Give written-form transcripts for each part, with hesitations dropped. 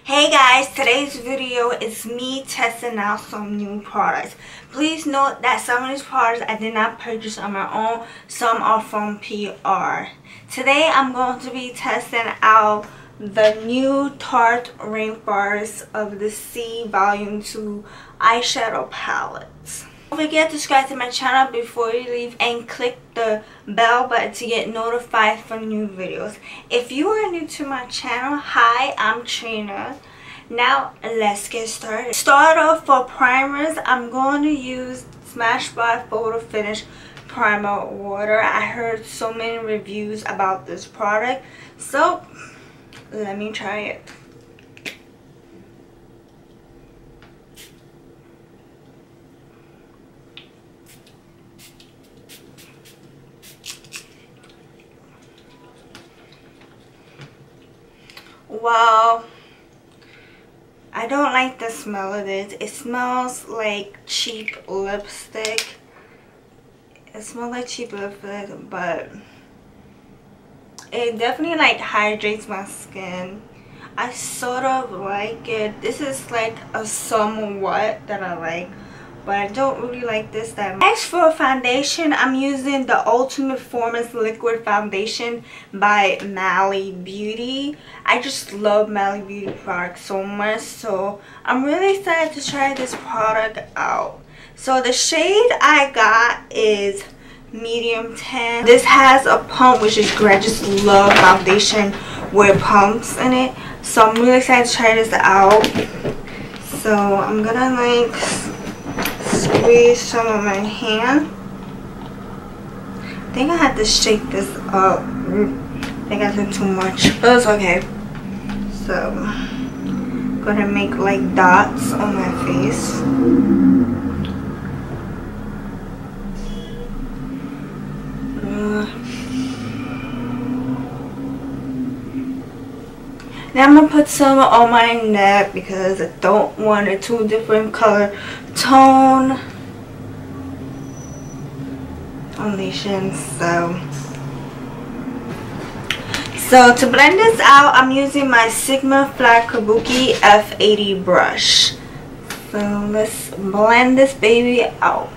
Hey guys, today's video is me testing out some new products. Please note that some of these products I did not purchase on my own. Some are from PR. Today I'm going to be testing out the new Tarte Rainforest of the Sea Volume 2 eyeshadow palettes. Don't forget to subscribe to my channel before you leave and click the bell button to get notified for new videos. If you are new to my channel, hi, I'm Trina. Now let's get started. Start off for primers, I'm going to use Smashbox Photo Finish Primer Water. I heard so many reviews about this product, so let me try it. Wow, I don't like the smell of this. It smells like cheap lipstick. It smells like cheap lipstick, but it definitely like hydrates my skin. I sort of like it. This is like a somewhat that I like, but I don't really like this that much. Next, for foundation, I'm using the Ultimate Performance Liquid Foundation by Mally Beauty. I just love Mally Beauty products so much, so I'm really excited to try this product out. So the shade I got is medium tan. This has a pump, which is great. I just love foundation with pumps in it, so I'm really excited to try this out. So I'm gonna like squeeze some on my hand. I think I had to shake this up. I think I did too much, but it's okay. So I'm gonna make like dots on my face. Now I'm gonna put some on my neck because I don't want a two different color tone foundation. So to blend this out, I'm using my Sigma Flat Kabuki F80 brush. So let's blend this baby out.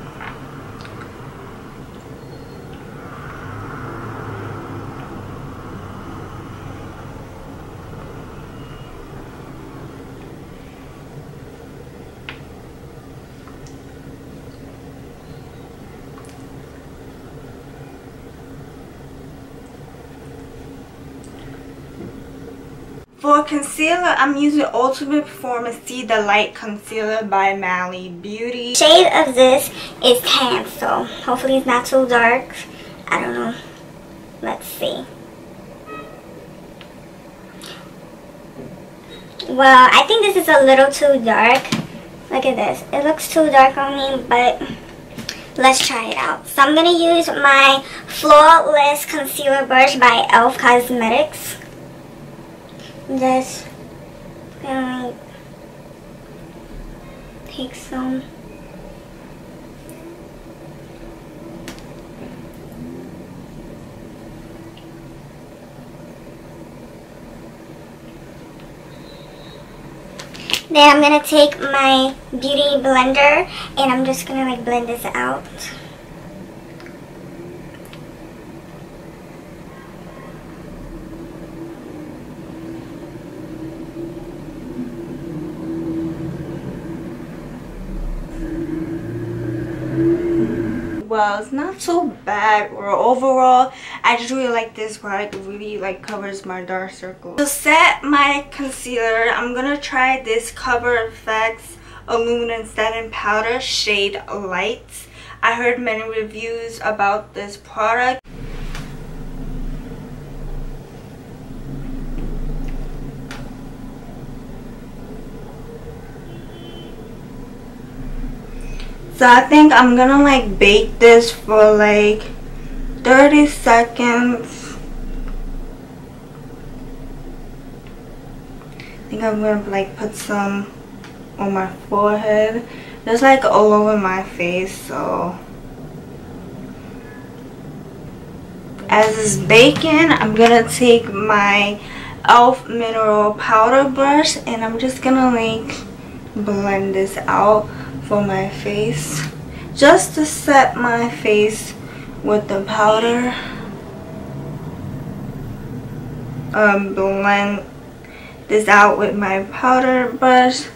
For concealer, I'm using Ultimate Performance See the Light Concealer by Mally Beauty. Shade of this is tan, so hopefully it's not too dark. I don't know. Let's see. Well, I think this is a little too dark. Look at this. It looks too dark on me, but let's try it out. So I'm going to use my Flawless Concealer Brush by e.l.f. Cosmetics. Just gonna take some. Then I'm gonna take my beauty blender and I'm just gonna like blend this out. Well, it's not so bad, or overall I just really like this product. It really like covers my dark circles. To set my concealer, I'm gonna try this Cover FX Illuminating Setting Powder shade Light. I heard many reviews about this product. So I think I'm gonna like bake this for like 30 seconds. I think I'm gonna like put some on my forehead. There's like all over my face, so as it's baking, I'm gonna take my e.l.f. mineral powder brush, and I'm just gonna like blend this out for my face, just to set my face with the powder. Blend this out with my powder brush.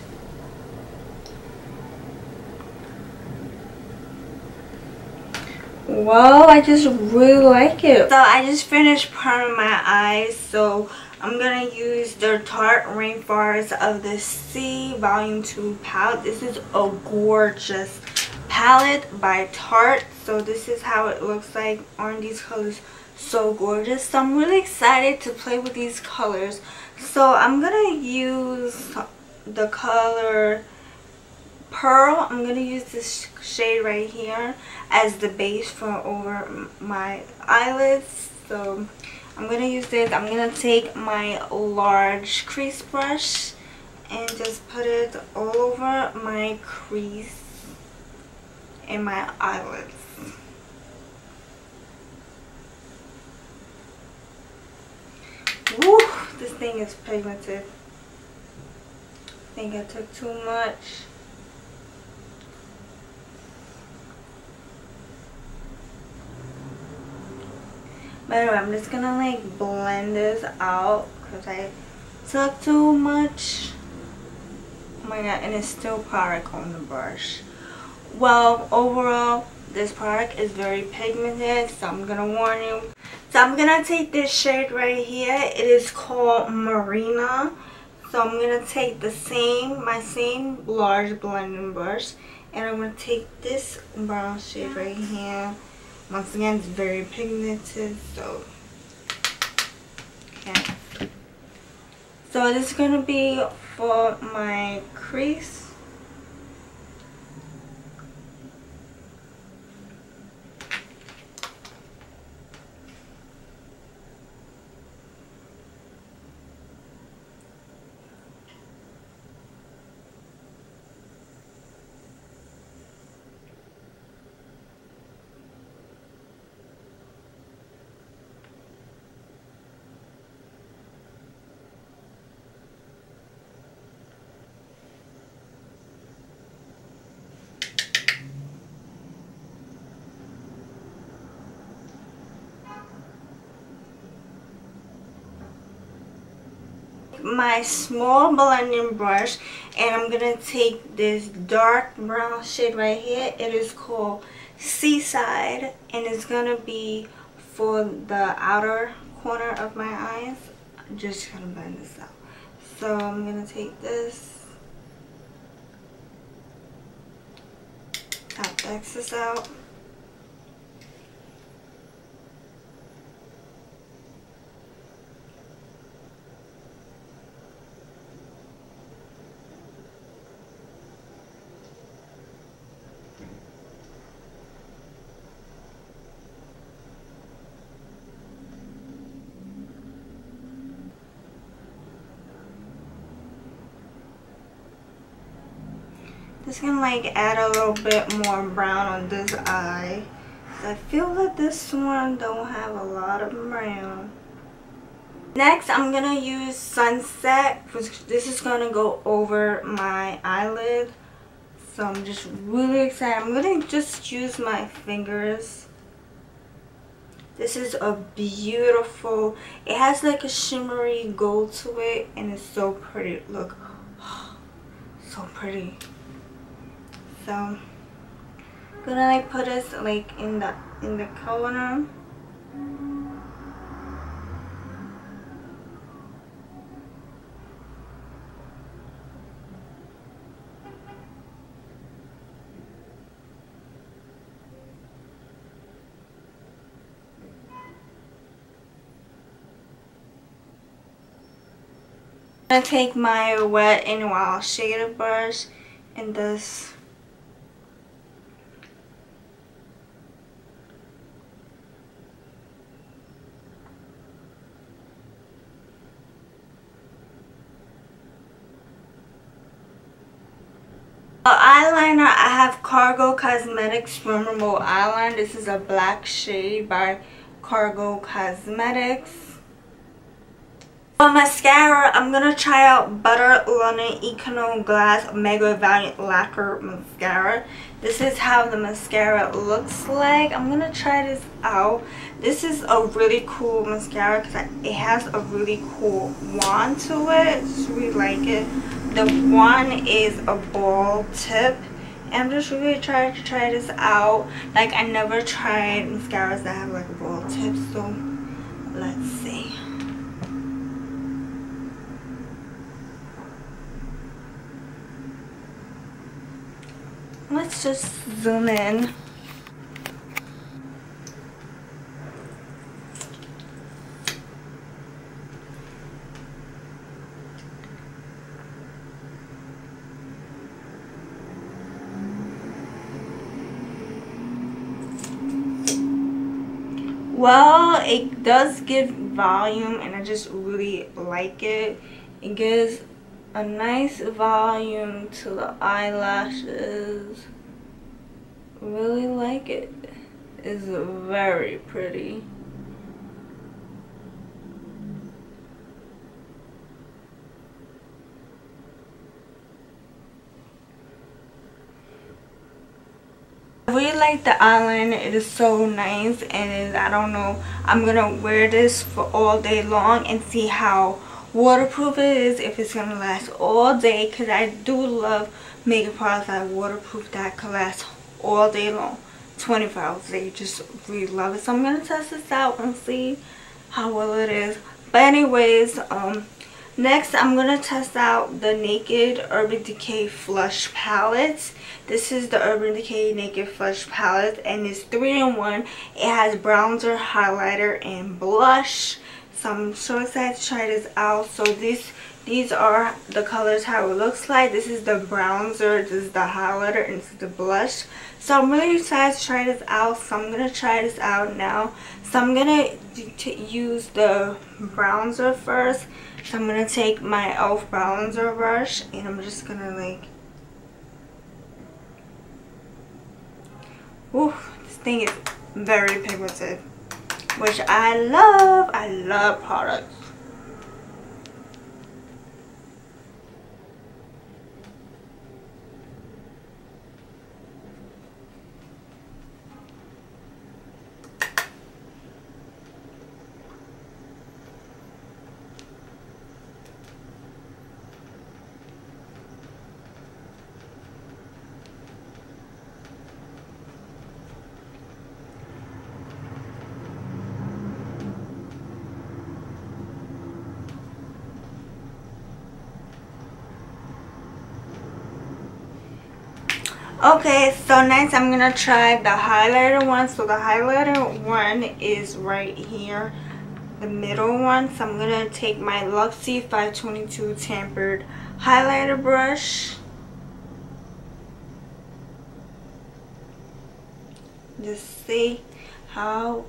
Wow, I just really like it. So I just finished priming my eyes, so I'm gonna use the Tarte Rainforest of the Sea Volume 2 palette. This is a gorgeous palette by Tarte. So this is how it looks like. Aren't these colors so gorgeous? So I'm really excited to play with these colors. So I'm gonna use the color Pearl. I'm gonna use this shade right here as the base for over my eyelids. So I'm gonna use this. I'm gonna take my large crease brush and just put it all over my crease and my eyelids. Woo! This thing is pigmented. I think I took too much. But anyway, I'm just gonna like blend this out because I took too much. Oh my god, and it's still product on the brush. Well, overall, this product is very pigmented, so I'm gonna warn you. So I'm gonna take this shade right here. It is called Marina. So I'm gonna take my same large blending brush, and I'm gonna take this brown shade right here. Once again, it's very pigmented, so okay. So this is gonna be for my crease. My small blending brush, and I'm gonna take this dark brown shade right here. It is called Seaside, and it's gonna be for the outer corner of my eyes. I'm just gonna blend this out. So I'm gonna take this, tap the excess out. Just gonna like add a little bit more brown on this eye. I feel that this one don't have a lot of brown. Next, I'm gonna use Sunset, which this is gonna go over my eyelid. So I'm just really excited. I'm gonna just use my fingers. This is a beautiful, it has like a shimmery gold to it, and it's so pretty. Look, so pretty. So I'm gonna like put this like in the corner. I'm gonna take my Wet n Wild shader brush and this. Eyeliner, I have Cargo Cosmetics Swimmable Eyeliner. This is a black shade by Cargo Cosmetics. For mascara, I'm gonna try out Butter London Iconoclast Mega Valiant Lacquer Mascara. This is how the mascara looks like. I'm gonna try this out. This is a really cool mascara because it has a really cool wand to it. I just really like it. The wand is a ball tip. And I'm just really trying to try this out. Like, I never tried mascaras that have like a ball tip, so let's see. Let's just zoom in. Well, it does give volume and I just really like it. It gives a nice volume to the eyelashes. Really like it. It's very pretty. I really like the eyeliner. It is so nice, and I don't know, I'm gonna wear this for all day long and see how waterproof it is, if it's gonna last all day, because I do love makeup products that are waterproof that can last all day long, 24 hours a day. Just really love it. So I'm gonna test this out and see how well it is. But anyways, next I'm gonna test out the Naked Urban Decay Flush Palette. This is the Urban Decay Naked Flush Palette, and it's 3-in-1. It has bronzer, highlighter, and blush. So I'm so excited to try this out. So these are the colors, how it looks like. This is the bronzer, this is the highlighter, and this is the blush. So I'm really excited to try this out. So I'm gonna try this out now. So I'm gonna use the bronzer first. So I'm gonna take my e.l.f. bronzer brush and I'm just gonna like, ooh, this thing is very pigmented, which I love. I love products. Okay, so next I'm gonna try the highlighter one. So the highlighter one is right here, the middle one. So I'm gonna take my Luxie 522 Tempered highlighter brush. Just see how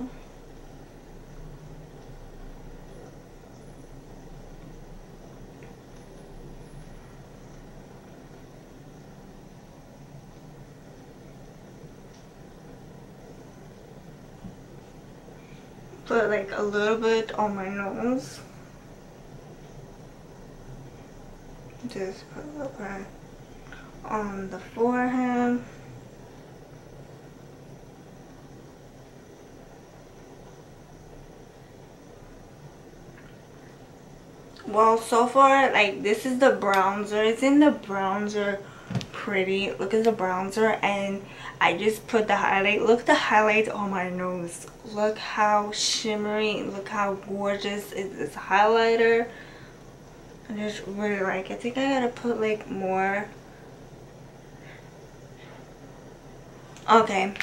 put like a little bit on my nose. Just put a little bit on the forehead. Well, so far, like, this is the bronzer. It's in the bronzer pretty. Look at the bronzer, and I just put the highlight. Look at the highlights on my nose. Look how shimmery, look how gorgeous is this highlighter. I just really like it. I think I gotta put like more. Okay,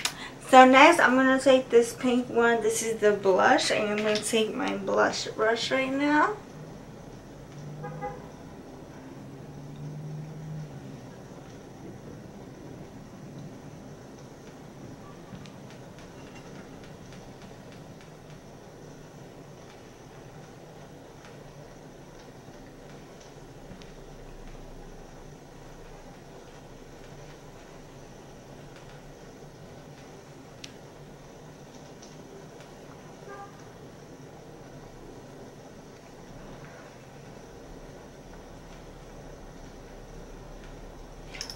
so next I'm gonna take this pink one. This is the blush, and I'm gonna take my blush brush right now.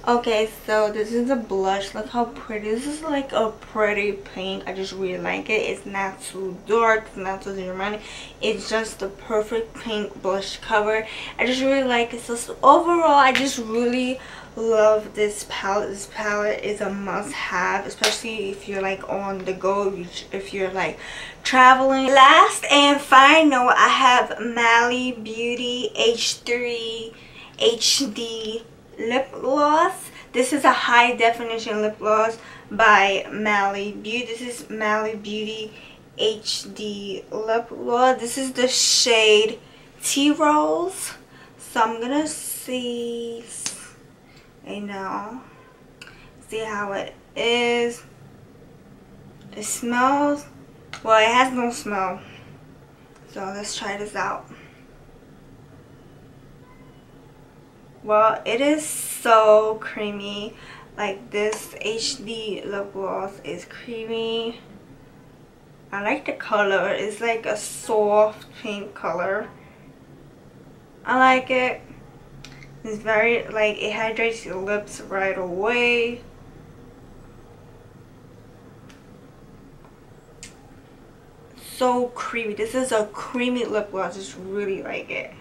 Okay, so this is a blush. Look how pretty. This is like a pretty pink. I just really like it. It's not too dark, it's not too dramatic. It's just the perfect pink blush cover. I just really like it. So overall, I just really love this palette. This palette is a must-have, especially if you're like on the go, if you're like traveling. Last and final, I have Mally Beauty H3 HD lip gloss. This is a high definition lip gloss by Mally Beauty. This is Mally Beauty HD lip gloss. This is the shade Tea Rose. So I'm gonna see right now, see how it is. It smells, well, it has no smell, so let's try this out. Well, it is so creamy. Like, this HD lip gloss is creamy. I like the color. It's like a soft pink color. I like it. It's very, like, it hydrates your lips right away. So creamy. This is a creamy lip gloss. I just really like it.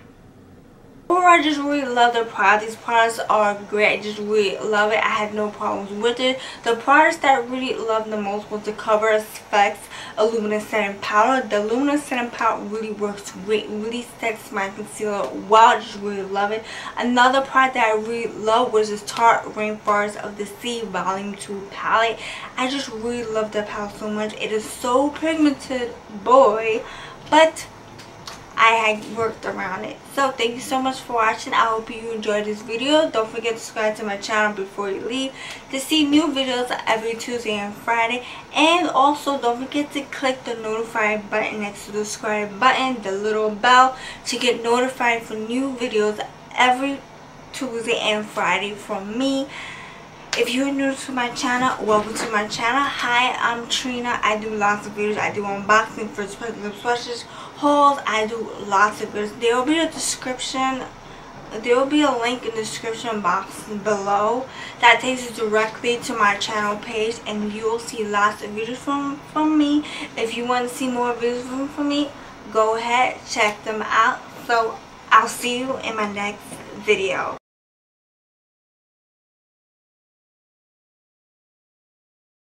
Overall, I just really love the product. These products are great. I just really love it. I had no problems with it. The products that I really loved the most was the Cover SPX Illuminating Setting Powder. The Illuminating Setting Powder really works great. It really sets my concealer well. I just really love it. Another product that I really love was this Tarte Rainforest of the Sea Volume 2 palette. I just really love the palette so much. It is so pigmented, boy, but I had worked around it. So thank you so much for watching. I hope you enjoyed this video. Don't forget to subscribe to my channel before you leave to see new videos every Tuesday and Friday. And also don't forget to click the notify button next to the subscribe button, the little bell, to get notified for new videos every Tuesday and Friday from me. If you're new to my channel, welcome to my channel. Hi, I'm Trina. I do lots of videos. I do unboxing, first person lip swatches, hauls. I do lots of videos. There will be a description. There will be a link in the description box below that takes you directly to my channel page, and you will see lots of videos from me. If you want to see more videos from me, go ahead, check them out. So I'll see you in my next video.